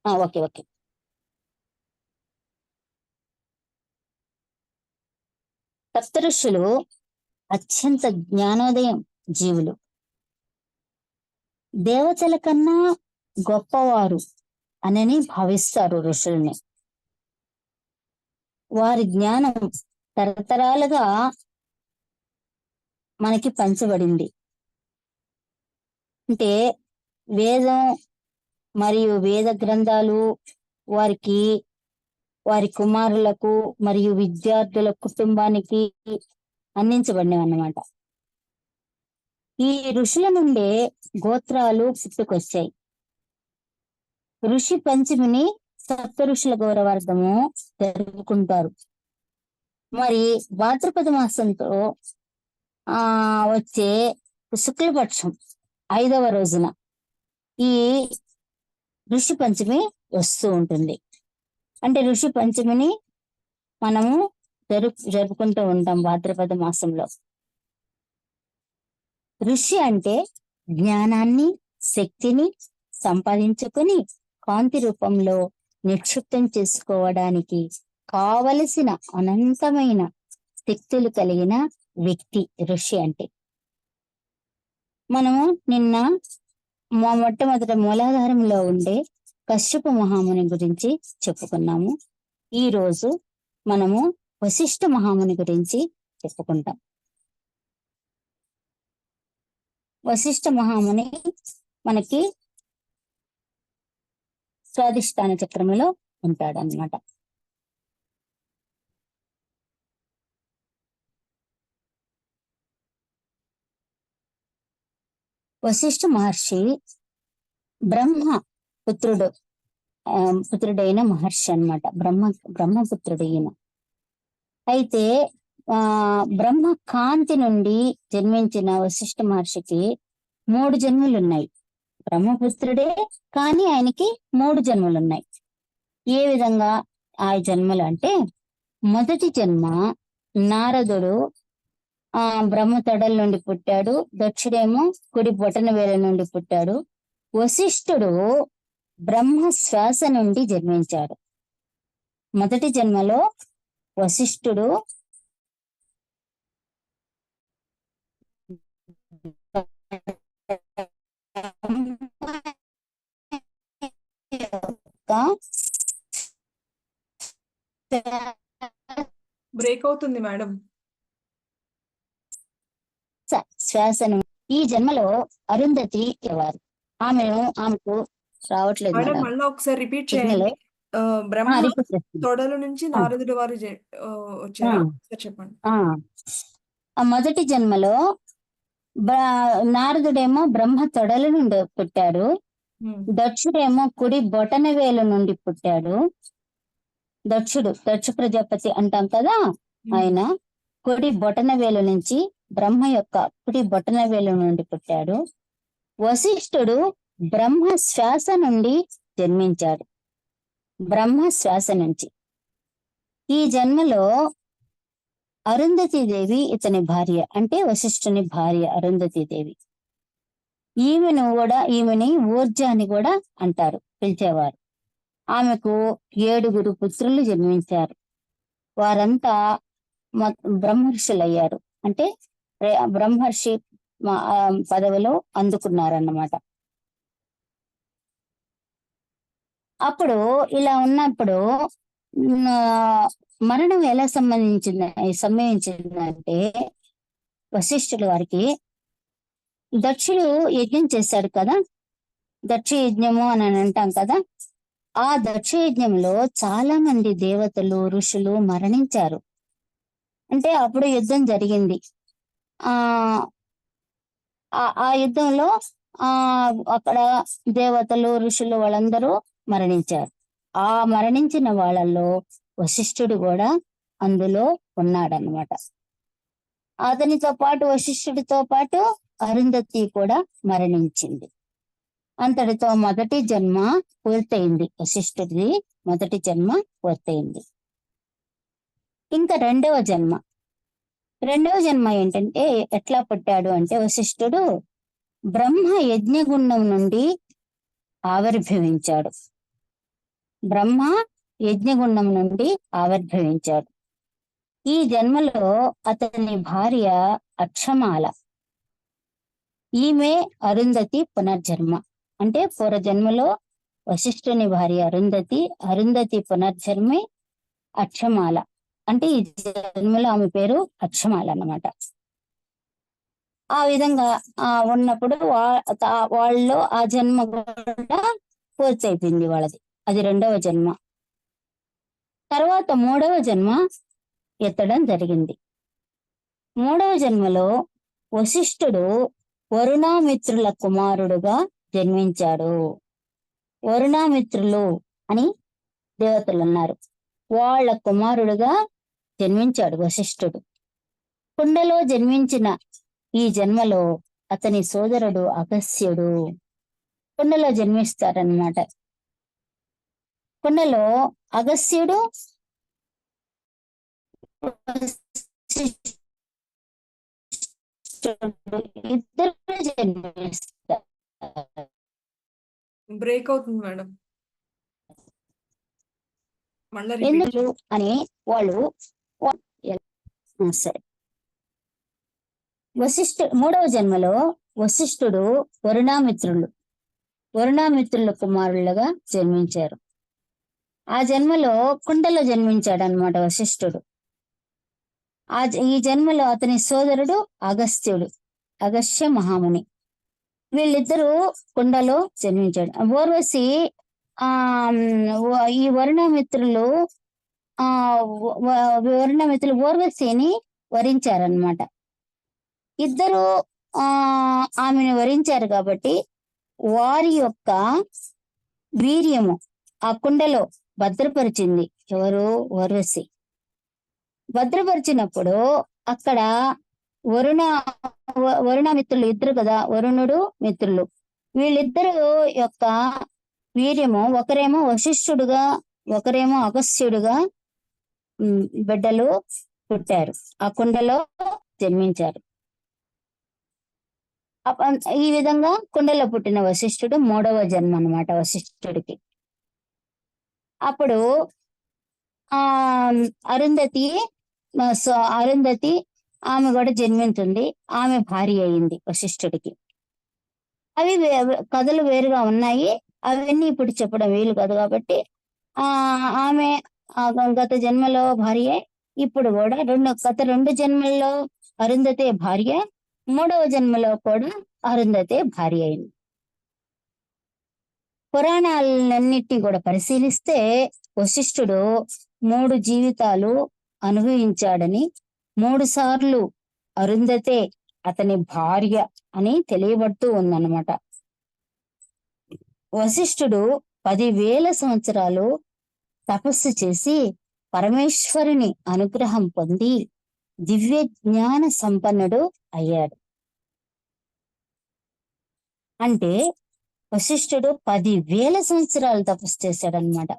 Okay okay. సప్తఋషులు అత్యంత జ్ఞానోదయం జీవులు. దేవతల కన్నా గొప్పవారు అనని భావిస్తారు ఋషుల్ని. వారి జ్ఞానం తరతరాలుగా మనకి పంచబడింది. అంటే వేదం మరియు వేద గ్రంథాలు వారికి, వారి కుమారులకు మరియు విద్యార్థుల కుటుంబానికి అందించబడినవి అన్నమాట. ఈ ఋషుల నుండే గోత్రాలు పుట్టుకొచ్చాయి. ఋషి పంచమిని సప్త ఋషుల గౌరవార్థము జరుపుకుంటారు. మరి భాద్రపద మాసంతో వచ్చే శుక్లపక్షం 5వ రోజున ఈ ఋషి పంచమి వస్తూ ఉంటుంది. అంటే ఋషి పంచమిని మనము జరుపుకుంటూ ఉంటాం భాద్రపద మాసంలో. ఋషి అంటే జ్ఞానాన్ని, శక్తిని సంపాదించుకొని కాంతి రూపంలో నిక్షిప్తం చేసుకోవడానికి కావలసిన అనంతమైన శక్తులు కలిగిన వ్యక్తి ఋషి అంటే. మనము నిన్న మొట్టమొదట మూలాధారంలో ఉండే కశ్యప మహాముని గురించి చెప్పుకున్నాము. ఈ రోజు మనము వశిష్ఠ మహాముని గురించి చెప్పుకుంటాం. వశిష్ఠ మహాముని మనకి స్వాధిష్టాన చక్రంలో ఉంటాడు అన్నమాట. వశిష్ఠ మహర్షి పుత్రుడైన మహర్షి అన్నమాట. బ్రహ్మపుత్రుడైన. అయితే బ్రహ్మ కాంతి నుండి జన్మించిన వశిష్ఠ మహర్షికి 3 జన్మలు ఉన్నాయి. బ్రహ్మపుత్రుడే కానీ ఆయనకి 3 జన్మలు ఉన్నాయి. ఏ విధంగా ఆ జన్మలు అంటే, మొదటి జన్మ నారదుడు బ్రహ్మ తొడల నుండి పుట్టాడు. దక్షుడేమో కుడి బొటన వేల నుండి పుట్టాడు. వశిష్ఠుడు బ్రహ్మ శ్వాస నుండి జన్మించాడు. మొదటి జన్మలో వశిష్ఠుడు బ్రేక్ అవుతుంది మేడం. శ్వాసను. ఈ జన్మలో అరుంధతి వారు ఆమెకు రావట్లేదు మేడం, మళ్ళీ ఒకసారి రిపీట్ చేయండి. బ్రహ్మ తొడల నుంచి నారదుడు వారు వచ్చారా? చెప్పండి. మొదటి జన్మలో నారదుడేమో బ్రహ్మ తొడల నుండి పుట్టాడు. దక్షుడేమో కుడి బొటన వేలు నుండి పుట్టాడు. దక్ష ప్రజాపతి అంటాం కదా, ఆయన కుడి బొటన వేలు నుంచి బ్రహ్మ యొక్క కుడి బొటన వేలు నుండి పుట్టాడు. వశిష్ఠుడు బ్రహ్మ శ్వాస నుండి జన్మించాడు. బ్రహ్మ శ్వాస నుంచి. ఈ జన్మలో అరుంధతీదేవి ఇతని భార్య, అంటే వశిష్ఠుని భార్య అరుంధతీదేవి. ఈమెని ఊర్జ అని కూడా అంటారు, పిలిచేవారు. ఆమెకు 7 పుత్రులు జన్మించారు. వారంతా బ్రహ్మర్షులయ్యారు. అంటే బ్రహ్మర్షి పదవిలో అందుకున్నారన్నమాట. అప్పుడు ఇలా ఉన్నప్పుడు మరణం ఎలా సంభవించిందంటే, వశిష్ఠుల వారికి దక్షుడు యజ్ఞం చేశాడు కదా, దక్ష యజ్ఞము అని అంటాం కదా. ఆ దక్ష యజ్ఞంలో చాలా మంది దేవతలు, ఋషులు మరణించారు. అంటే అప్పుడు యుద్ధం జరిగింది. ఆ యుద్ధంలో అక్కడ దేవతలు, ఋషులు వాళ్ళందరూ మరణించారు. ఆ మరణించిన వాళ్ళల్లో వశిష్ఠుడు కూడా అందులో ఉన్నాడనమాట. అతనితో పాటు, వశిష్ఠుడితో పాటు అరుంధతి కూడా మరణించింది. అంతటితో మొదటి జన్మ పూర్తయింది. వశిష్ఠుడిది మొదటి జన్మ పూర్తయింది. ఇంకా రెండవ జన్మ ఏంటంటే, ఎట్లా పుట్టాడు అంటే, వశిష్ఠుడు బ్రహ్మ యజ్ఞగుండం నుండి ఆవిర్భవించాడు. బ్రహ్మ యజ్ఞగుండం నుండి ఆవిర్భవించాడు. ఈ జన్మలో అతని భార్య అక్షమాల. ఈమె అరుంధతి పునర్జన్మ. అంటే పూర్వజన్మలో వశిష్ఠుని భార్య అరుంధతి, అరుంధతి పునర్జన్మే అక్షమాల. అంటే ఈ జన్మలో ఆమె పేరు అక్షమాల అన్నమాట. ఆ విధంగా ఉన్నప్పుడు వాళ్ళు ఆ జన్మ కూడా పూర్తయిపోయింది వాళ్ళది. అది 2వ జన్మ. తర్వాత 3వ జన్మ ఎత్తడం జరిగింది. 3వ జన్మలో వశిష్ఠుడు వరుణామిత్రుల కుమారుడుగా జన్మించాడు. వరుణామిత్రులు అని దేవతలు ఉన్నారు. వాళ్ళ కుమారుడుగా జన్మించాడు వశిష్ఠుడు. కుండలో జన్మించిన ఈ జన్మలో అతని సోదరుడు అగస్త్యుడు. కుండలో జన్మిస్తారనమాట. కుండలో అగస్త్యుడు ఇద్దరు జన్మిస్తారు. బ్రేక్ అవుతుంది మేడం, మళ్ళీ రిపీట్. ఎందుకు అని వాళ్ళు సరే. వశిష్ఠుడు 3వ జన్మలో వశిష్ఠుడు వరుణామిత్రుల కుమారులుగా జన్మించారు. ఆ జన్మలో కుండలో జన్మించాడు అనమాట వశిష్ఠుడు. ఈ జన్మలో అతని సోదరుడు అగస్త్య మహాముని. వీళ్ళిద్దరూ కుండలో జన్మించాడు. ఊర్వశి ఈ వరుణమిత్రులు ఊర్వశిని వరించారనమాట. ఇద్దరు ఆమెను వరించారు కాబట్టి వారి యొక్క వీర్యము ఆ కుండలో భద్రపరిచింది. ఎవరు? ఊర్వశి. భద్రపరిచినప్పుడు అక్కడ వరుణమిత్రులు ఇద్దరు కదా, వరుణుడు మిత్రులు. వీళ్ళిద్దరు యొక్క వీర్యము, ఒకరేమో వశిష్ఠుడుగా, ఒకరేమో అగస్త్యుడుగా బిడ్డలు పుట్టారు. ఆ కుండలో జన్మించారు. ఈ విధంగా కుండలో పుట్టిన వశిష్ఠుడు 3వ జన్మ అన్నమాట వశిష్ఠుడికి. అప్పుడు అరుంధతి ఆమె కూడా జన్మించింది. ఆమె భార్య అయింది వశిష్ఠుడికి. అవి కథలు వేరుగా ఉన్నాయి. అవన్నీ ఇప్పుడు చెప్పడం వీలు కాదు కాబట్టి ఆమె గత జన్మలో భార్య, ఇప్పుడు కూడా గత 2 జన్మల్లో అరుంధతే భార్య, 3వ జన్మలో కూడా అరుంధతే భార్య అయింది. పురాణాలన్నిటినీ కూడా పరిశీలిస్తే వశిష్ఠుడు 3 జీవితాలు అనుభవించాడని, 3 సార్లు అరుంధతే అతని భార్య అని తెలియబడుతూ ఉందన్నమాట. వశిష్ఠుడు 10,000 సంవత్సరాలు తపస్సు చేసి పరమేశ్వరుని అనుగ్రహం పొంది దివ్య జ్ఞాన సంపన్నుడు అయ్యాడు. అంటే వశిష్ఠుడు 10,000 సంవత్సరాలు తపస్సు చేశాడనమాట.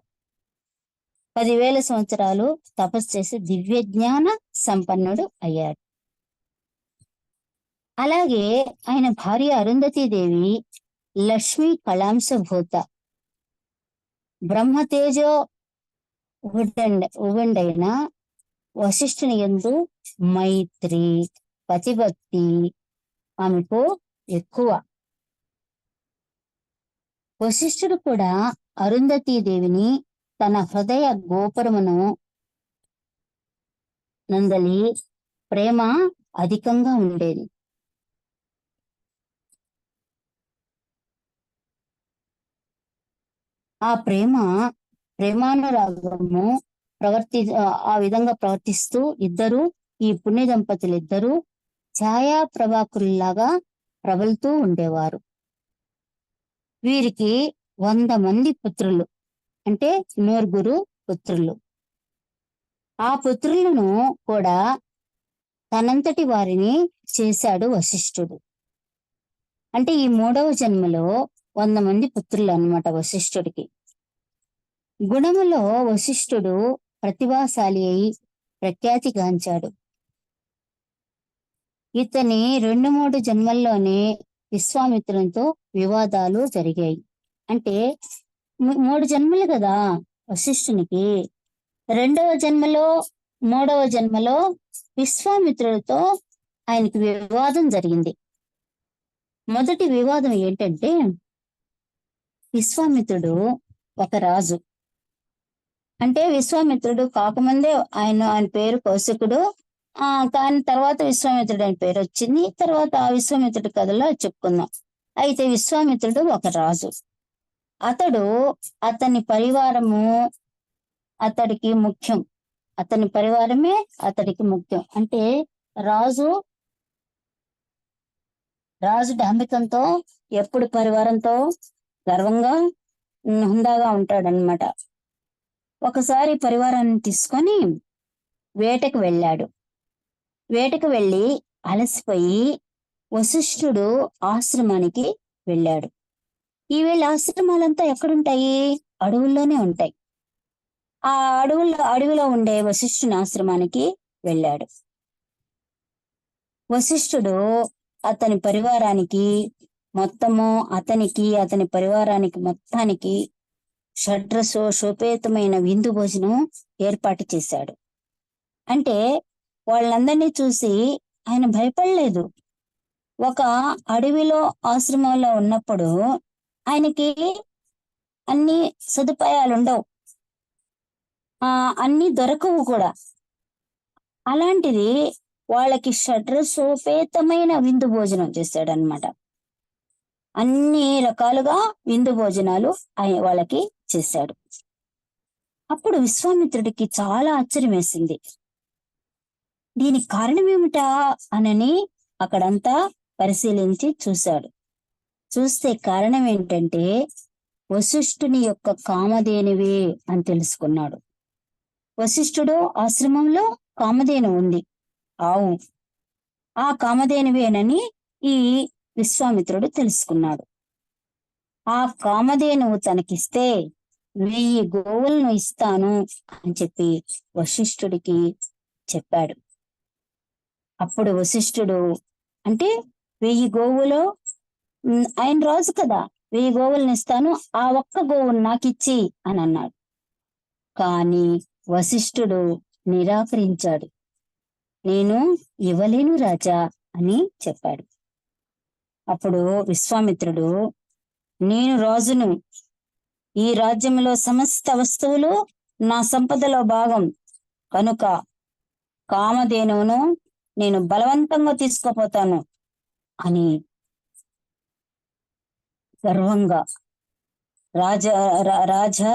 10,000 సంవత్సరాలు తపస్సు చేసి దివ్య జ్ఞాన సంపన్నుడు అయ్యాడు. అలాగే ఆయన భార్య అరుంధతీదేవి లక్ష్మీ కళాంశభూత, బ్రహ్మతేజో ఉగండైన వశిష్ఠుని యందు మైత్రి, పతిభక్తి ఆమెకు ఎక్కువ. వశిష్ఠుడు కూడా అరుంధతీదేవిని తన హృదయ గోపురమును నందలి ప్రేమ అధికంగా ఉండేది. ఆ ప్రేమానురాగము ఆ విధంగా ప్రవర్తిస్తూ ఈ పుణ్య దంపతులు ఇద్దరు ఛాయా ప్రభాకుల్లాగా ప్రబలుతూ ఉండేవారు. వీరికి 100 మంది పుత్రులు, అంటే 9 పుత్రులు. ఆ పుత్రులను కూడా తనంతటి వారిని చేశాడు వశిష్ఠుడు. అంటే ఈ 3వ జన్మలో 100 మంది పుత్రులు అన్నమాట వశిష్ఠుడికి. గుణములో వశిష్ఠుడు ప్రతిభాశాలి అయి ప్రఖ్యాతిగాంచాడు. ఇతని 2-3 జన్మల్లోనే విశ్వామిత్రునితో వివాదాలు జరిగాయి. అంటే 3 జన్మలు కదా, వశిష్ఠునికి రెండవ జన్మలో, మూడవ జన్మలో విశ్వామిత్రుడితో ఆయనకి వివాదం జరిగింది. మొదటి వివాదం ఏంటంటే, విశ్వామిత్రుడు ఒక రాజు. అంటే విశ్వామిత్రుడు కాకముందే ఆయన పేరు కౌశికుడు. కానీ తర్వాత విశ్వామిత్రుడు అని పేరు వచ్చింది. తర్వాత ఆ విశ్వామిత్రుడి కథలో చెప్పుకుందాం. అయితే విశ్వామిత్రుడు ఒక రాజు. అతని పరివారము అతడికి ముఖ్యం. అతని పరివారమే అతడికి ముఖ్యం. అంటే రాజు డాంబికంతో ఎప్పుడు పరివారంతో గర్వంగా హుందాగా ఉంటాడనమాట. ఒకసారి పరివారాన్ని తీసుకొని వేటకు వెళ్ళాడు. వేటకు వెళ్ళి అలసిపోయి వశిష్ఠుడు ఆశ్రమానికి వెళ్ళాడు. ఈ వీళ్ళ ఆశ్రమాలంతా ఎక్కడుంటాయి? అడవుల్లోనే ఉంటాయి. ఆ అడవిలో ఉండే వశిష్ఠుని ఆశ్రమానికి వెళ్ళాడు. వశిష్ఠుడు అతని పరివారానికి మొత్తము అతని పరివారానికి మొత్తానికి షోపేతమైన విందు భోజనం ఏర్పాటు చేశాడు. అంటే వాళ్ళందరినీ చూసి ఆయన భయపడలేదు. ఒక అడవిలో ఆశ్రమంలో ఉన్నప్పుడు ఆయనకి అన్ని సదుపాయాలు ఉండవు, అన్ని దొరకవు కూడా. అలాంటిది వాళ్ళకి షడ్రసోపేతమైన విందు భోజనం చేశాడనమాట. అన్ని రకాలుగా విందు భోజనాలు వాళ్ళకి చేశాడు. అప్పుడు విశ్వామిత్రుడికి చాలా ఆశ్చర్యం వేసింది. దీనికి కారణం ఏమిటా అనని అక్కడంతా పరిశీలించి చూశాడు. చూస్తే కారణం ఏంటంటే వశిష్ఠుని యొక్క కామధేనువే అని తెలుసుకున్నాడు. వశిష్ఠుడు ఆశ్రమంలో కామధేను ఉంది, ఆవు. ఆ కామధేనువేనని ఈ విశ్వామిత్రుడు తెలుసుకున్నాడు. ఆ కామధేనువు తనకిస్తే 1000 గోవులను ఇస్తాను అని చెప్పి వశిష్ఠుడికి చెప్పాడు. అప్పుడు వశిష్ఠుడు అంటే 1000 గోవులో ఆయన రాజు కదా, 1000 గోవులను ఇస్తాను, ఆ ఒక్క గోవును నాకిచ్చి అని అన్నాడు. కానీ వశిష్ఠుడు నిరాకరించాడు. నేను ఇవ్వలేను రాజా అని చెప్పాడు. అప్పుడు విశ్వామిత్రుడు, నేను రాజును, ఈ రాజ్యంలో సమస్త వస్తువులు నా సంపదలో భాగం కనుక కామధేనువును నేను బలవంతంగా తీసుకుపోతాను అని గర్వంగా రాజా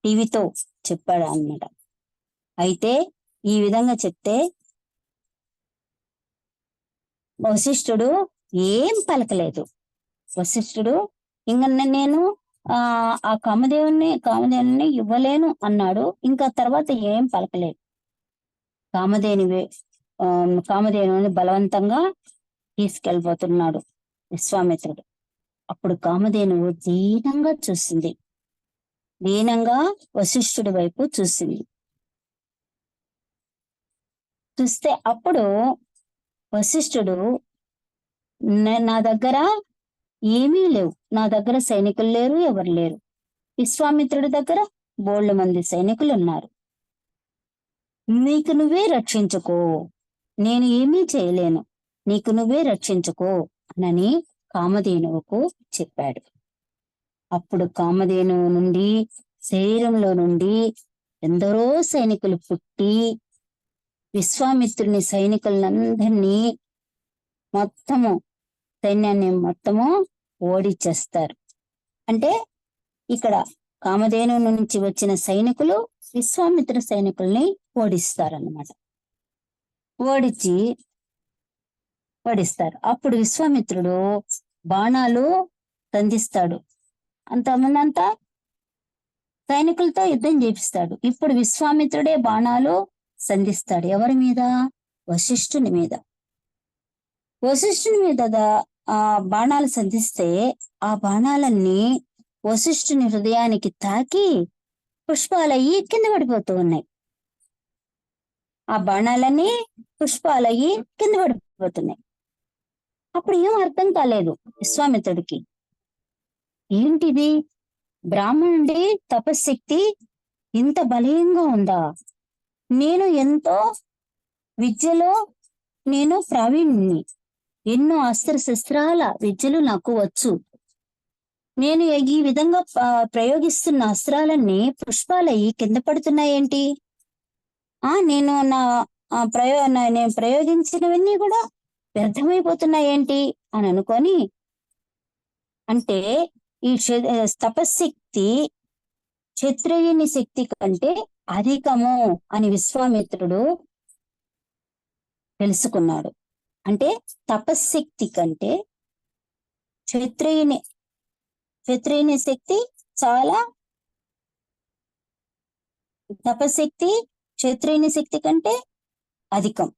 టీవీతో చెప్పాడు అన్నమాట. అయితే ఈ విధంగా చెప్తే వశిష్ఠుడు ఏం పలకలేదు. వశిష్ఠుడు ఇంకా నేను ఆ కామధేనుని ఇవ్వలేను అన్నాడు. ఇంకా తర్వాత ఏం పలకలేదు. కామధేనుని బలవంతంగా తీసుకెళ్ళిపోతున్నాడు విశ్వామిత్రుడు. అప్పుడు కామధేనువు దీనంగా వశిష్ఠుడి వైపు చూసింది. చూస్తే అప్పుడు వశిష్ఠుడు, నా దగ్గర ఏమీ లేవు, నా దగ్గర సైనికులు లేరు, ఎవరు లేరు. విశ్వామిత్రుడి దగ్గర బోళ్ళ మంది సైనికులు ఉన్నారు. నీకు నువ్వే రక్షించుకో, నేను ఏమీ చేయలేను, నీకు నువ్వే రక్షించుకో అని కామధేనువుకు చెప్పాడు. అప్పుడు కామధేనువు నుండి శరీరంలో నుండి ఎందరో సైనికులు పుట్టి విశ్వామిత్రుని సైనికులందరినీ సైన్యాన్ని మొత్తము ఓడిచేస్తారు. అంటే ఇక్కడ కామధేను నుంచి వచ్చిన సైనికులు విశ్వామిత్ర సైనికుల్ని ఓడిస్తారన్నమాట. ఓడిస్తారు. అప్పుడు విశ్వామిత్రుడు బాణాలు సంధిస్తాడు. అంతా సైనికులతో యుద్ధం చేపిస్తాడు. ఇప్పుడు విశ్వామిత్రుడే బాణాలు సంధిస్తాడు. ఎవరి మీద? వశిష్ఠుని మీద. వశిష్ఠుని మీద ఆ బాణాలు సంధిస్తే ఆ బాణాలన్నీ వశిష్ఠుని హృదయానికి తాకి పుష్పాలయ్యి కింద పడిపోతూ ఉన్నాయి. ఆ బాణాలన్నీ పుష్పాలయ్యి కింద పడిపోతున్నాయి. అప్పుడు ఏం అర్థం కాలేదు విశ్వామిత్రుడికి. ఏంటిది? బ్రాహ్మణుడి తపశక్తి ఇంత బలీయంగా ఉందా? నేను ఎంతో విద్యలో నేను ప్రావీణ్ణి, ఎన్నో అస్త్రశస్త్రాల విద్యలు నాకు వచ్చు. నేను ఈ విధంగా ప్రయోగిస్తున్న అస్త్రాలన్నీ పుష్పాలయ్యి కింద పడుతున్నాయేంటి? నేను నేను ప్రయోగించినవన్నీ కూడా వ్యర్థమైపోతున్నాయేంటి అని అనుకొని, అంటే ఈ తపశక్తి క్షత్రియుని శక్తి కంటే అధికము అని విశ్వామిత్రుడు తెలుసుకున్నాడు. అంటే తపశక్తి కంటే క్షత్రియుని శక్తి చాలా, తపశక్తి క్షత్రియుని శక్తి కంటే అధికం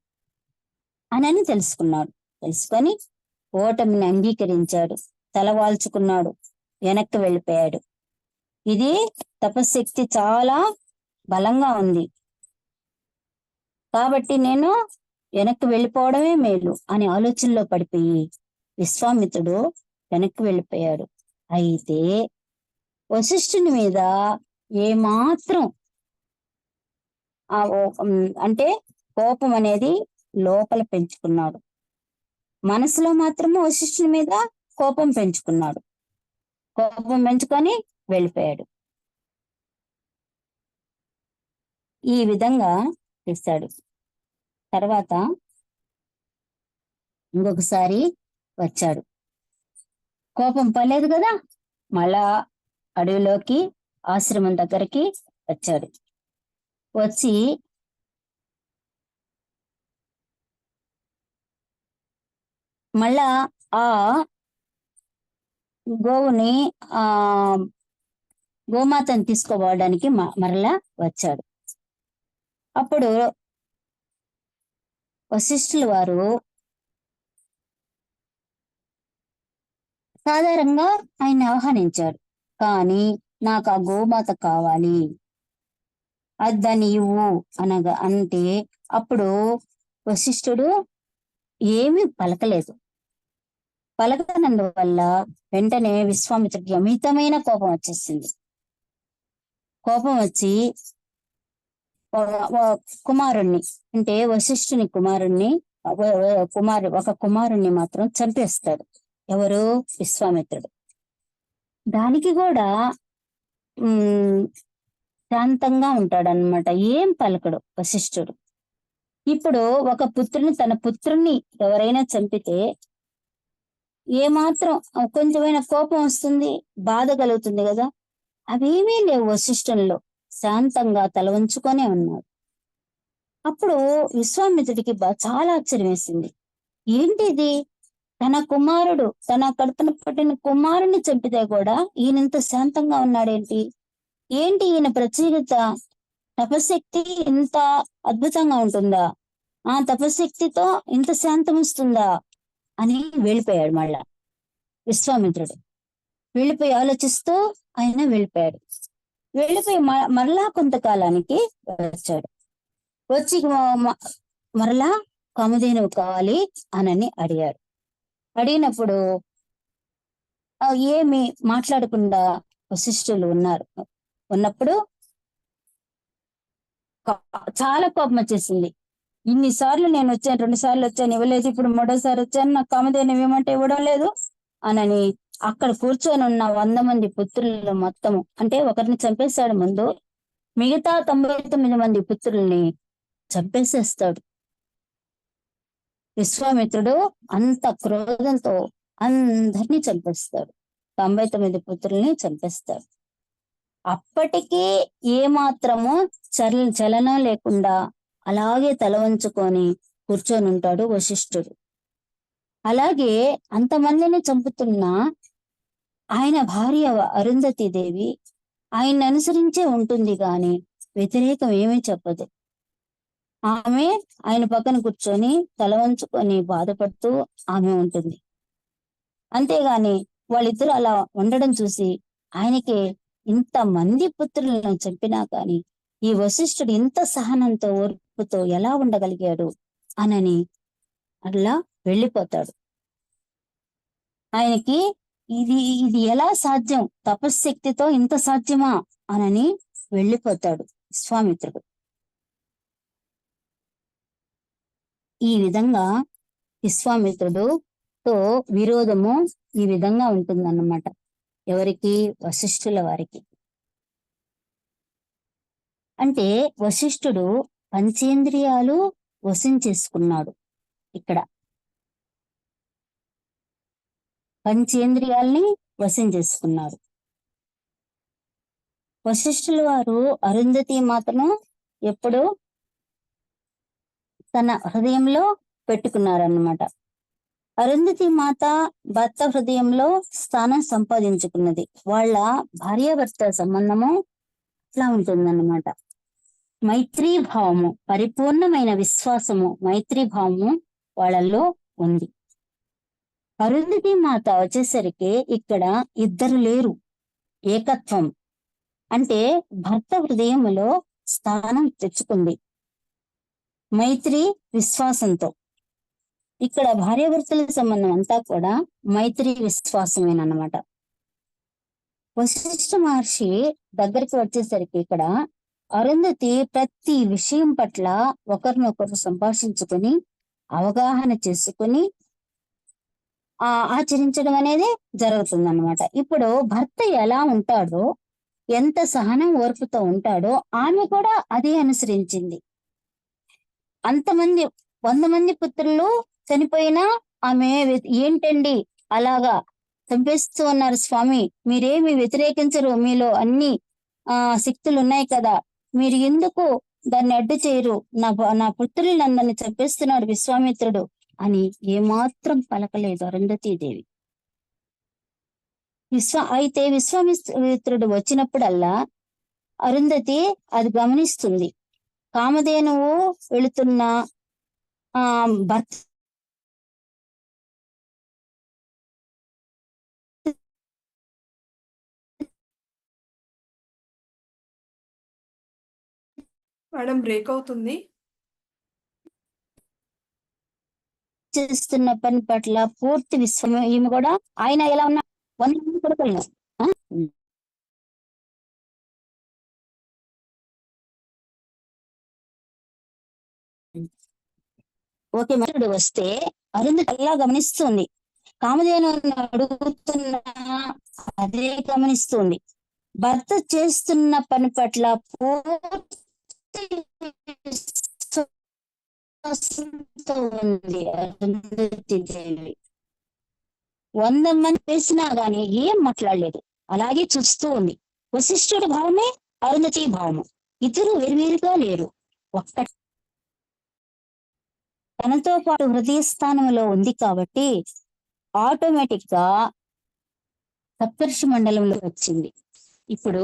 అని తెలుసుకున్నాడు. తెలుసుకొని ఓటమిని అంగీకరించాడు, తలవాల్చుకున్నాడు, వెనక్కి వెళ్ళిపోయాడు. ఇది తపశక్తి చాలా బలంగా ఉంది కాబట్టి నేను వెనక్కి వెళ్ళిపోవడమే మేలు అని ఆలోచనలో పడిపోయి విశ్వామిత్రుడు వెనక్కి వెళ్ళిపోయాడు. అయితే వశిష్ఠుని మీద ఏమాత్రం అంటే కోపం అనేది లోపల పెంచుకున్నాడు. మనసులో మాత్రము వశిష్ఠుని మీద కోపం పెంచుకున్నాడు. కోపం పెంచుకొని వెళ్ళిపోయాడు. ఈ విధంగా చేశాడు. తర్వాత ఇంకొకసారి వచ్చాడు. కోపం పర్లేదు కదా, మళ్ళా అడవిలోకి ఆశ్రమం దగ్గరికి వచ్చాడు. వచ్చి మళ్ళా ఆ గోవుని గోమాతను తీసుకోపోవడానికి మరలా వచ్చాడు. అప్పుడు వశిష్ఠుల వారు సాధారణంగా ఆయన్ని ఆహ్వానించాడు. కానీ నాకు ఆ గోమాత కావాలి, అది దాన్ని ఇవ్వు అనగా అంటే అప్పుడు వశిష్ఠుడు ఏమీ పలకలేదు. పలకనందువల్ల వెంటనే విశ్వామిత్రుడికి అమితమైన కోపం వచ్చేసింది. కోపం వచ్చి కుమారుణ్ణి, అంటే వశిష్ఠుని కుమారుణ్ణి ఒక కుమారుణ్ణి మాత్రం చంపేస్తాడు. ఎవరు? విశ్వామిత్రుడు. దానికి కూడా శాంతంగా ఉంటాడనమాట, ఏం పలకడు వశిష్ఠుడు. ఇప్పుడు ఒక పుత్రుని, తన పుత్రుణ్ణి ఎవరైనా చంపితే ఏమాత్రం కొంచెమైనా కోపం వస్తుంది, బాధ కలుగుతుంది కదా. అవేమీ లేవు వశిష్ఠునిలో, శాంతంగా తల వంచుకొనే ఉన్నాడు. అప్పుడు విశ్వామిత్రుడికి చాలా ఆశ్చర్యం వేసింది. ఏంటిది, తన కుమారుడు, తన కడుపున పట్టిన కుమారుణ్ణి చంపితే కూడా ఈయనంత శాంతంగా ఉన్నాడేంటి? ఏంటి ఈయన ప్రత్యేకత? తపశక్తి ఇంత అద్భుతంగా ఉంటుందా? ఆ తపశక్తితో ఇంత శాంతం వస్తుందా అని వెళ్ళిపోయాడు. మళ్ళా విశ్వామిత్రుడు వెళ్ళిపోయి ఆలోచిస్తూ ఆయన వెళ్ళిపోయాడు. వెళ్ళిపోయి మరలా కొంతకాలానికి వచ్చాడు. వచ్చి మరలా కామధేనువు కావాలి అని అడిగాడు. అడిగినప్పుడు ఏమి మాట్లాడకుండా వశిష్ఠులు ఉన్నప్పుడు చాలా కోపం వచ్చేసింది. ఇన్నిసార్లు నేను వచ్చాను, 2 సార్లు వచ్చాను, ఇవ్వలేదు, ఇప్పుడు 3వ సారి వచ్చాను, నాకు కామధేనువు ఇవ్వమంటే ఇవ్వడం లేదు అని అక్కడ కూర్చొని ఉన్న 100 మంది పుత్రులు మొత్తము, అంటే ఒకరిని చంపేశాడు ముందు, మిగతా 99 మంది పుత్రుల్ని చంపేసేస్తాడు. విశ్వామిత్రుడు అంత క్రోధంతో అందరినీ చంపేస్తాడు. 99 పుత్రుల్ని చంపేస్తాడు. అప్పటికీ ఏమాత్రము చలనం లేకుండా అలాగే తల వంచుకొని కూర్చొని ఉంటాడు వశిష్ఠుడు. అలాగే అంతమందిని చంపుతున్న ఆయన భార్య అరుంధతి దేవి ఆయన్ని అనుసరించే ఉంటుంది గాని వ్యతిరేకం ఏమీ చెప్పదు. ఆమె ఆయన పక్కన కూర్చొని తల వంచుకొని బాధపడుతూ ఆమె ఉంటుంది. అంతేగాని వాళ్ళిద్దరూ అలా ఉండడం చూసి ఆయనకి ఇంత మంది పుత్రులను చంపినా కానీ ఈ వశిష్ఠుడు ఇంత సహనంతో ఓర్పుతో ఎలా ఉండగలిగాడు అనని అట్లా వెళ్ళిపోతాడు. ఆయనకి ఇది ఎలా సాధ్యం, తపశ్శక్తితో ఇంత సాధ్యమా అనని వెళ్ళిపోతాడు విశ్వామిత్రుడు. ఈ విధంగా విశ్వామిత్రుడుతో విరోధము ఈ విధంగా ఉంటుందన్నమాట. ఎవరికి? వశిష్ఠుల వారికి. అంటే వశిష్ఠుడు పంచేంద్రియాలు వశం చేసుకున్నాడు. ఇక్కడ పంచేంద్రియాల్ని వశం చేసుకున్నాడు. వశిష్ఠుల వారు అరుంధతి మాతను ఎప్పుడు తన హృదయంలో పెట్టుకున్నారన్నమాట. అరుంధతి మాత భర్త హృదయంలో స్థానం సంపాదించుకున్నది. వాళ్ళ భార్యాభర్త సంబంధము ఇట్లా ఉంటుందన్నమాట. మైత్రీ భావము, పరిపూర్ణమైన విశ్వాసము, మైత్రీ భావము వాళ్ళల్లో ఉంది. అరుంధతి మాత వచ్చేసరికి ఇక్కడ ఇద్దరు లేరు, ఏకత్వం. అంటే భర్త హృదయములో స్థానం తెచ్చుకుంది మైత్రి విశ్వాసంతో. ఇక్కడ భార్యాభర్తల సంబంధం అంతా కూడా మైత్రి విశ్వాసమేనమాట. వశిష్ఠ మహర్షి దగ్గరికి వచ్చేసరికి ఇక్కడ అరుంధతి ప్రతి విషయం పట్ల ఒకరినొకరు సంభాషించుకొని అవగాహన చేసుకుని ఆచరించడం అనేది జరుగుతుందన్నమాట. ఇప్పుడు భర్త ఎలా ఉంటాడో, ఎంత సహనం ఓర్పుతో ఉంటాడో ఆమె కూడా అదే అనుసరించింది. అంతమంది 100 మంది పుత్రులు చనిపోయినా ఆమె ఏంటండి అలాగా చంపేస్తూ ఉన్నారు స్వామి, మీరేమి వ్యతిరేకించరు, మీలో అన్ని శక్తులు ఉన్నాయి కదా, మీరు ఎందుకు దాన్ని అడ్డు చేయరు, నా పుత్రులందరినీ చంపేస్తున్నాడు విశ్వామిత్రుడు అని ఏమాత్రం పలకలేదు అరుంధతీదేవి. అయితే విశ్వామిత్రుడు వచ్చినప్పుడల్లా అరుంధతి అది గమనిస్తుంది. కామధేనువు వెళుతున్న భర్త మేడం బ్రేక్ అవుతుంది. చేస్తున్న పని పట్ల పూర్తి విశ్వాసం. ఈమె కూడా ఆయన ఎలా ఉన్నా 100 మంది కొడుకులను ఓకే మరుడు వస్తే అరుంధతి అలా గమనిస్తుంది. కామధేను అడుగుతున్న అదే గమనిస్తుంది. భర్త చేస్తున్న పని పట్ల పూర్తి విశ్వాసంతో ఉంది అరుంధతీదేవి. 100 మంది వేసినా గాని ఏం మాట్లాడలేదు, అలాగే చూస్తూ ఉంది. వశిష్ఠుడి భావమే అరుంధతి భావము, ఇద్దరు వేరువేరుగా లేరు, ఒక్కటి. తనతో పాటు హృదయ స్థానంలో ఉంది కాబట్టి ఆటోమేటిక్ గా సప్తర్షి మండలంలో వచ్చింది. ఇప్పుడు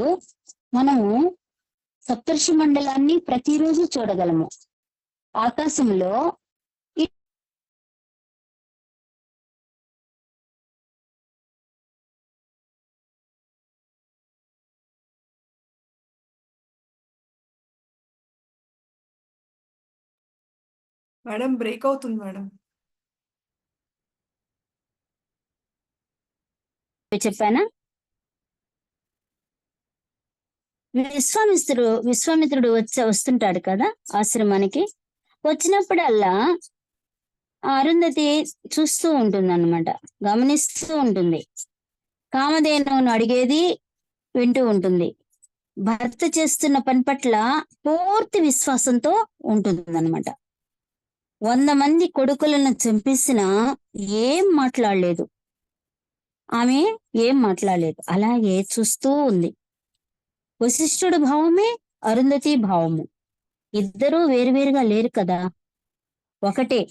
మనము సప్తర్షి మండలాన్ని ప్రతిరోజు చూడగలము. ఆకాశంలో మేడం బ్రేక్ అవుతుంది మేడం. చెప్పానా? విశ్వామిత్రుడు వస్తుంటాడు కదా ఆశ్రమానికి. వచ్చినప్పుడల్లా అరుంధతి చూస్తూ ఉంటుంది అన్నమాట, గమనిస్తూ ఉంటుంది. కామధేనువును అడిగేది వింటూ ఉంటుంది. భర్త చేస్తున్న పని పట్ల పూర్తి విశ్వాసంతో ఉంటుందన్నమాట. 100 మంది కొడుకులను చంపేసినా ఏం మాట్లాడలేదు, ఆమె ఏం మాట్లాడలేదు, అలాగే చూస్తూ ఉంది. వశిష్ఠుడి భావమే అరుంధతి భావము, ఇద్దరూ వేరువేరుగా లేరు కదా, ఒకటే.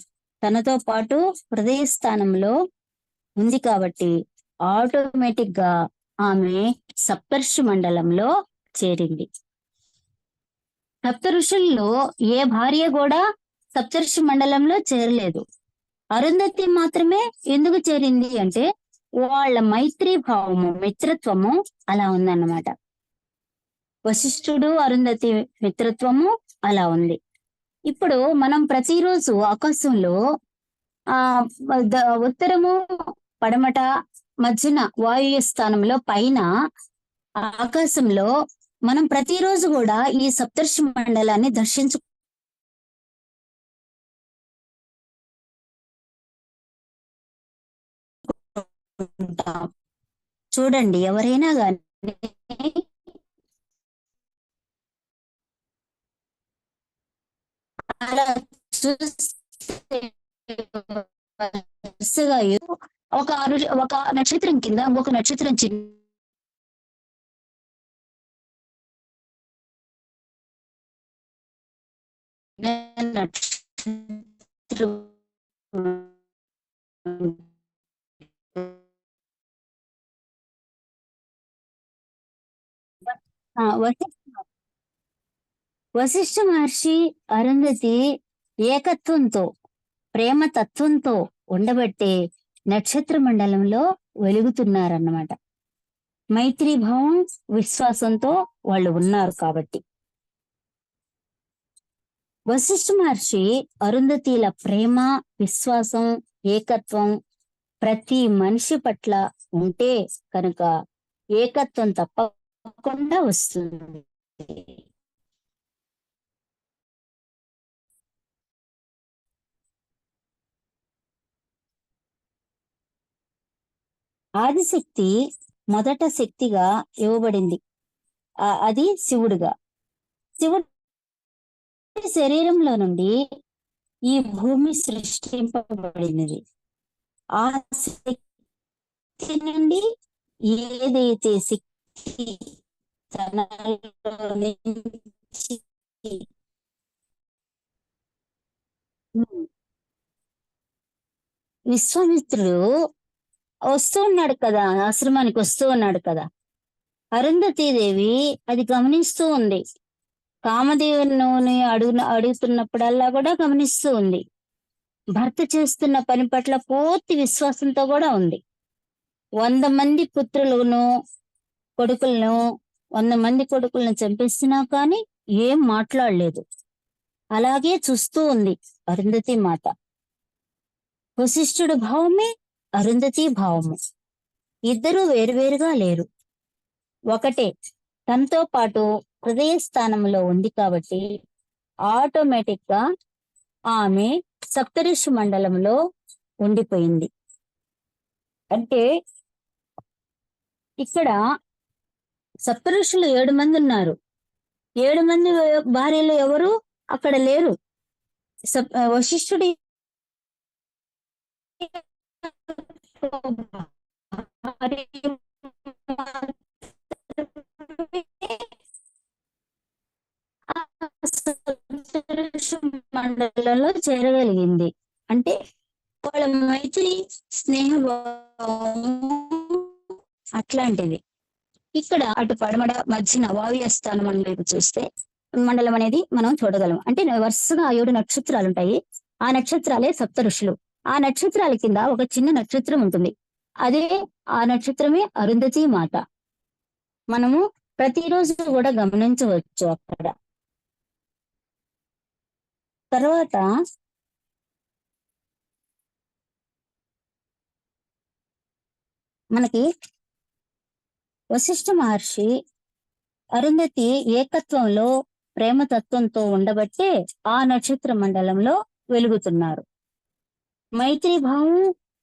తనతో పాటు హృదయ స్థానంలో ఉంది కాబట్టి ఆటోమేటిక్ గా ఆమె సప్తర్షి మండలంలో చేరింది. సప్త ఋషుల్లో ఏ భార్య కూడా సప్తర్షి మండలంలో చేరలేదు. అరుంధతి మాత్రమే ఎందుకు చేరింది అంటే వాళ్ళ మైత్రీ భావము, మిత్రత్వము అలా ఉందన్నమాట. వశిష్ఠుడు అరుంధతి మిత్రత్వము అలా ఉంది. ఇప్పుడు మనం ప్రతిరోజు ఆకాశంలో ఉత్తరము పడమట మధ్యన వాయువ్య స్థానంలో పైన ఆకాశంలో మనం ప్రతిరోజు కూడా ఈ సప్తర్షి మండలాన్ని దర్శించుకుంటాం. చూడండి, ఎవరైనా కానీ అలా చూస్తే వరుసగా ఒక నక్షత్రం కింద ఇంకొక నక్షత్రం చిన్న నక్షత్రం వశిష్ఠ మహర్షి అరుంధతి ఏకత్వంతో ప్రేమతత్వంతో ఉండబట్టే నక్షత్ర మండలంలో వెలుగుతున్నారన్నమాట. మైత్రీభావం విశ్వాసంతో వాళ్ళు ఉన్నారు కాబట్టి. వశిష్ఠ మహర్షి అరుంధతిల ప్రేమ, విశ్వాసం, ఏకత్వం ప్రతి మనిషి పట్ల ఉంటే కనుక ఏకత్వం తప్పకుండా వస్తుంది. ఆదిశక్తి మొదట శక్తిగా ఇవ్వబడింది, అది శివుడుగా. శివుడి శరీరంలో నుండి ఈ భూమి సృష్టింపబడినది. ఆ శక్తి నుండి ఏదైతే శక్తి తనలో నుంచి విశ్వామిత్రుడు వస్తూ ఉన్నాడు కదా, ఆశ్రమానికి వస్తూ ఉన్నాడు కదా. అరుంధతీదేవి అది గమనిస్తూ ఉంది. కామదేవుని అడుగుతున్నప్పుడల్లా కూడా గమనిస్తూ ఉంది. భర్త చేస్తున్న పని పట్ల పూర్తి విశ్వాసంతో కూడా ఉంది. 100 మంది పుత్రులను కొడుకులను 100 మంది కొడుకులను చంపేసినా కానీ ఏం మాట్లాడలేదు. అలాగే చూస్తూ ఉంది అరుంధతి మాత. వశిష్ఠుడు భావమే అరుంధతి భావము. ఇద్దరూ వేరువేరుగా లేరు, ఒకటే. తనతో పాటు హృదయ స్థానంలో ఉంది కాబట్టి ఆటోమేటిక్ గా ఆమె సప్తఋషి మండలంలో ఉండిపోయింది. అంటే ఇక్కడ సప్తఋషులు 7 మంది ఉన్నారు. 7 మంది భార్యలు ఎవరు అక్కడ లేరు. వశిష్ఠుడి మండలంలో చేరగలిగింది. అంటే వాళ్ళ మైత్రి, స్నేహభావం అట్లాంటిది. ఇక్కడ అటు పడమడ మధ్యన వాయువ్య స్థానం వైపు చూస్తే మండలం అనేది మనం చూడగలం. అంటే వరుసగా 7 నక్షత్రాలు ఉంటాయి. ఆ నక్షత్రాలే సప్త ఋషులు. ఆ నక్షత్రాల కింద ఒక చిన్న నక్షత్రం ఉంటుంది. అదే ఆ నక్షత్రమే అరుంధతి మాత. మనము ప్రతిరోజు కూడా గమనించవచ్చు అక్కడ. తర్వాత మనకి వశిష్ఠ మహర్షి అరుంధతి ఏకత్వంలో ప్రేమతత్వంతో ఉండబట్టే ఆ నక్షత్ర మండలంలో వెలుగుతున్నారు. మైత్రీభావం,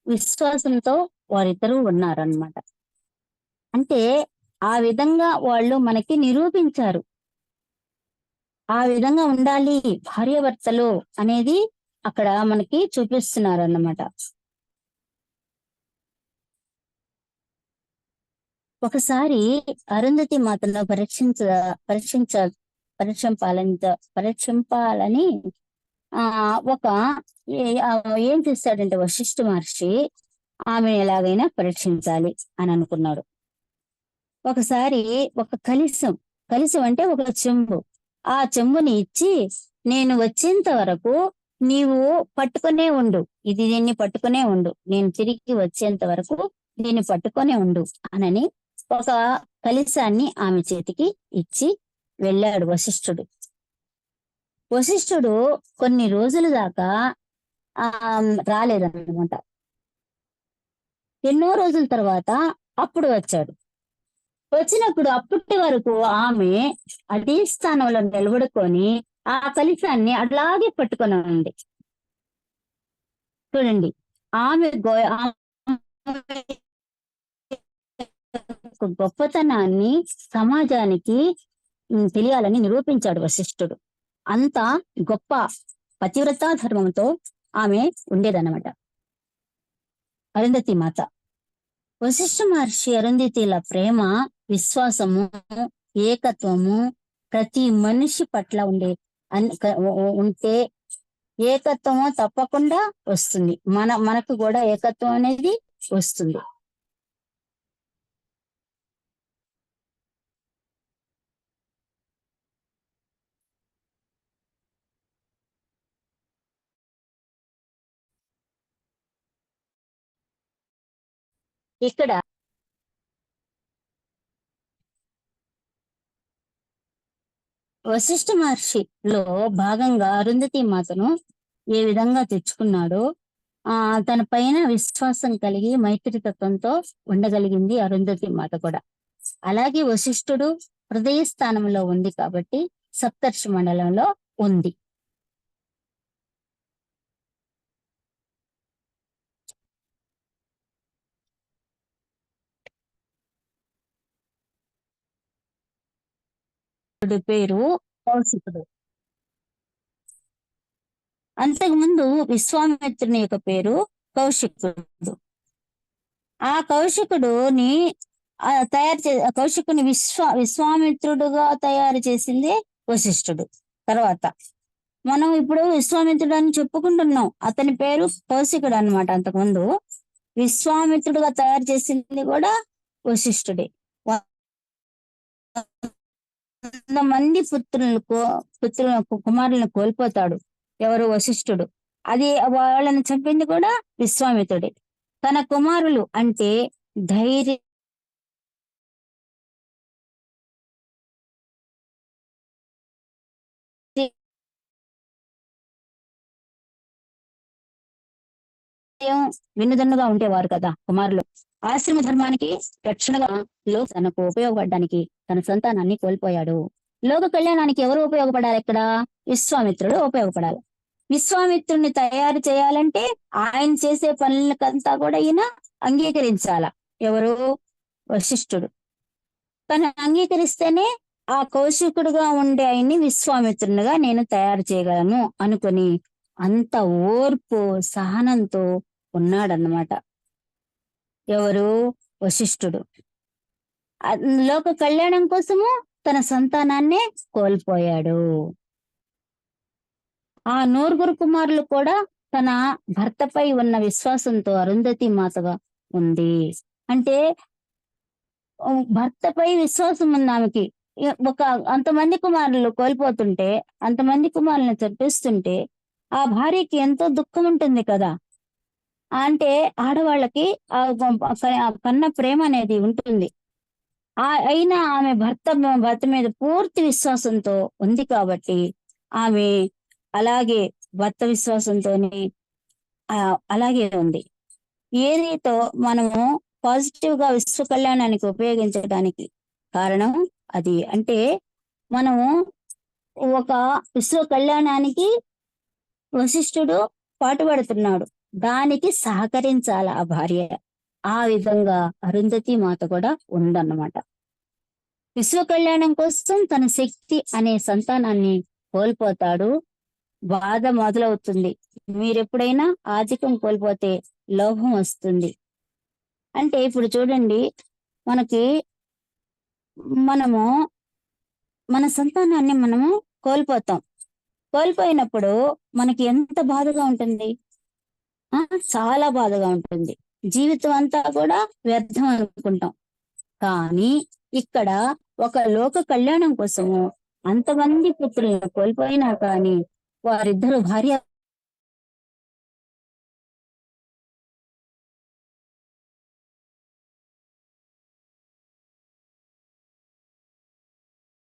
విశ్వాసంతో వారిద్దరూ ఉన్నారన్నమాట. అంటే ఆ విధంగా వాళ్ళు మనకి నిరూపించారు. ఆ విధంగా ఉండాలి భార్యాభర్తలు అనేది అక్కడ మనకి చూపిస్తున్నారు అన్నమాట. ఒకసారి అరుంధతి మాతను పరీక్షింపాలని ఏం చేస్తాడంటే వశిష్ఠ మహర్షి ఆమెను ఎలాగైనా పరీక్షించాలి అని అనుకున్నాడు. ఒకసారి ఒక కలిసం అంటే ఒక చెంబు, ఆ చెంబుని ఇచ్చి నేను వచ్చేంత వరకు నీవు పట్టుకునే ఉండు, దీన్ని పట్టుకునే ఉండు, నేను తిరిగి వచ్చేంత వరకు దీన్ని పట్టుకునే ఉండు అనని ఒక కలిసాన్ని ఆమె చేతికి ఇచ్చి వెళ్ళాడు వశిష్ఠుడు. వశిష్ఠుడు కొన్ని రోజుల దాకా రాలేదన్నమాట. ఎన్నో రోజుల తర్వాత అప్పుడు వచ్చాడు. వచ్చినప్పుడు అప్పటి వరకు ఆమె అదే స్థానంలో నిలబడుకొని ఆ కలశాన్ని అట్లాగే పట్టుకొని ఉంది. చూడండి, ఆమె గొప్పతనాన్ని సమాజానికి తెలియాలని నిరూపించాడు వశిష్ఠుడు. అంత గొప్ప పతివ్రతా ధర్మంతో ఆమె ఉండేదన్నమాట అరుంధతి మాత. వశిష్ఠ మహర్షి అరుంధతిల ప్రేమ, విశ్వాసము, ఏకత్వము ప్రతి మనిషి పట్ల ఉంటే ఏకత్వము తప్పకుండా వస్తుంది. మనకు కూడా ఏకత్వం అనేది వస్తుంది. ఇక్కడ వశిష్ఠ మహర్షిలో భాగంగా అరుంధతి మాతను ఏ విధంగా తెచ్చుకున్నాడో తన పైన విశ్వాసం కలిగి మైత్రితత్వంతో ఉండగలిగింది అరుంధతి మాత కూడా. అలాగే వశిష్ఠుడు హృదయ స్థానంలో ఉంది కాబట్టి సప్తర్షి మండలంలో ఉంది. పేరు కౌశికుడు. అంతకుముందు విశ్వామిత్రుని యొక్క పేరు కౌశికుడు. ఆ కౌశికుడుని కౌశికుని విశ్వామిత్రుడుగా తయారు చేసింది వశిష్ఠుడు. తర్వాత మనం ఇప్పుడు విశ్వామిత్రుడు అని చెప్పుకుంటున్నాం, అతని పేరు కౌశికుడు అన్నమాట. అంతకుముందు విశ్వామిత్రుడుగా తయారు చేసింది కూడా వశిష్ఠుడే. మంది కుమారులను కోల్పోతాడు ఎవరు? వశిష్ఠుడు. అది వాళ్ళని చంపింది కూడా విశ్వామిత్రుడే. తన కుమారులు అంటే ధైర్యం, వినుదన్నుగా ఉండేవారు కదా కుమారులు. ఆశ్రమ ధర్మానికి రక్షణగా తనకు ఉపయోగపడడానికి తన సంతానాన్ని కోల్పోయాడు. లోక కళ్యాణానికి ఎవరు ఉపయోగపడాలి? ఇక్కడ విశ్వామిత్రుడు ఉపయోగపడాలి. విశ్వామిత్రుడిని తయారు చేయాలంటే ఆయన చేసే పనులకంతా కూడా ఈయన అంగీకరించాల. ఎవరు? వశిష్ఠుడు. తను అంగీకరిస్తేనే ఆ కౌశికుడుగా ఉండే ఆయన్ని విశ్వామిత్రునిగా నేను తయారు చేయగలను అనుకుని అంత ఓర్పు సహనంతో ఉన్నాడన్నమాట. ఎవరు? వశిష్ఠుడు. లోక కళ్యాణం కోసము తన సంతానాన్నే కోల్పోయాడు. ఆ నూరుగురు కుమారులు కూడా తన భర్తపై ఉన్న విశ్వాసంతో అరుంధతి మాతగా ఉంది. అంటే భర్తపై విశ్వాసం ఉంది ఆమెకి. అంతమంది కుమారులు కోల్పోతుంటే, అంతమంది కుమారులను చంపిస్తుంటే ఆ భార్యకి ఎంతో దుఃఖం ఉంటుంది కదా. అంటే ఆడవాళ్ళకి కన్న ప్రేమ అనేది ఉంటుంది. అయినా ఆమె భర్త మీద పూర్తి విశ్వాసంతో ఉంది కాబట్టి ఆమె అలాగే భర్త విశ్వాసంతోనే అలాగే ఉంది. ఏదైతే మనము పాజిటివ్ గా విశ్వ కళ్యాణానికి ఉపయోగించడానికి కారణం అది. అంటే మనము ఒక విశ్వ కళ్యాణానికి వశిష్ఠుడు పాటుపడుతున్నాడు, దానికి సహకరించాల ఆ భార్య. ఆ విధంగా అరుంధతి మాత కూడా ఉందన్నమాట. విశ్వ కళ్యాణం కోసం తన శక్తి అనే సంతానాన్ని కోల్పోతాడు. బాధ మొదలవుతుంది. మీరెప్పుడైనా ఆధిక్యం కోల్పోతే లోభం వస్తుంది. అంటే ఇప్పుడు చూడండి, మనము మన సంతానాన్ని మనము కోల్పోతాం. కోల్పోయినప్పుడు మనకి ఎంత బాధగా ఉంటుంది? చాలా బాధగా ఉంటుంది. జీవితం అంతా కూడా వ్యర్థం అనుకుంటాం. కానీ ఇక్కడ ఒక లోక కళ్యాణం కోసము అంతమంది పుత్రులను కోల్పోయినా కానీ వారిద్దరు భార్య